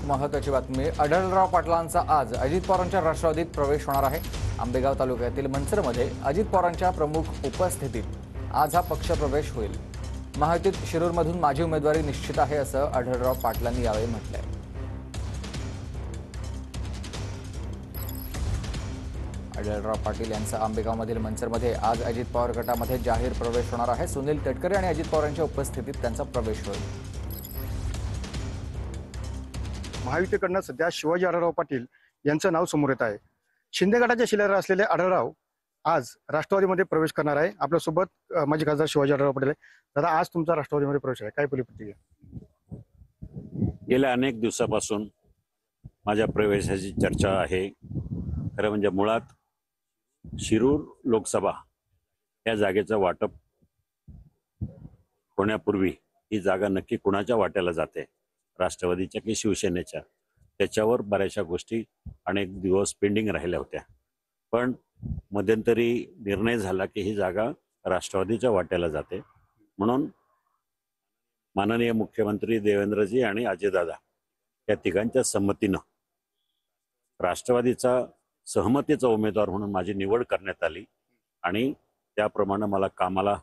एक महत्त्वाची बातमी। आढळराव पाटलांचा आज अजित पवारांच्या राष्ट्रवादीत प्रवेश होणार आहे। आंबेगाव तालुक्यातील मंचरमध्ये अजित पवारांच्या प्रमुख उपस्थितीत आज हा पक्षप्रवेश होईल। महायुतीत शिरूरमधून माझी उमेदवारी निश्चित आहे असं आढळराव पाटलांनी यावेळी म्हटलंय। आढळराव पाटील यांचा आंबेगावमधील मंचरमध्ये आज अजित पवार गटामध्ये जाहीर प्रवेश होणार आहे। सुनील तटकरे आणि अजित पवारांच्या उपस्थितीत त्यांचा प्रवेश होईल। महायुतीकडनं सध्या शिवाजी आढळराव पाटील यांचं नाव समोर येत आहे। शिंदे गटाचे शिलेदार असलेले आढळराव आज राष्ट्रवादीमध्ये प्रवेश करणार आहे। आपल्यासोबत माजी खासदार शिवाजी आढळराव पाटील आहे। दादा, आज तुमचा राष्ट्रवादीमध्ये प्रवेश आहे, काय पहिली प्रतिक्रिया? गेल्या अनेक दिवसापासून माझ्या प्रवेशाची चर्चा आहे। खरं म्हणजे मुळात शिरूर लोकसभा या जागेचं वाटप होण्यापूर्वी ही जागा नक्की कुणाच्या वाट्याला जाते, राष्ट्रवादीच्या की शिवसेनेच्या, त्याच्यावर बऱ्याचशा गोष्टी अनेक दिवस पेंडिंग राहिल्या होत्या। पण मध्यंतरी निर्णय झाला की ही जागा राष्ट्रवादीच्या वाट्याला जाते, म्हणून माननीय मुख्यमंत्री देवेंद्रजी आणि अजयदादा या तिघांच्या संमतीनं राष्ट्रवादीचा सहमतीचा उमेदवार म्हणून माझी निवड करण्यात आली आणि त्याप्रमाणे मला कामाला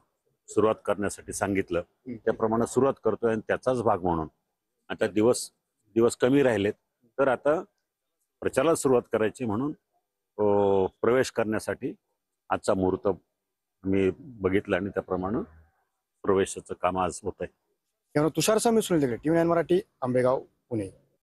सुरुवात करण्यासाठी सांगितलं। त्याप्रमाणे सुरुवात करतोय आणि त्याचाच भाग म्हणून आता दिवस कमी राहिलेत, तर आता प्रचाराला सुरुवात करायची म्हणून प्रवेश करण्यासाठी आजचा मुहूर्त मी बघितला आणि त्याप्रमाणे प्रवेशाचं काम आज होत आहे। तुषार स्वामी, सुनील तटकरे, TV9 मराठी, आंबेगाव, पुणे।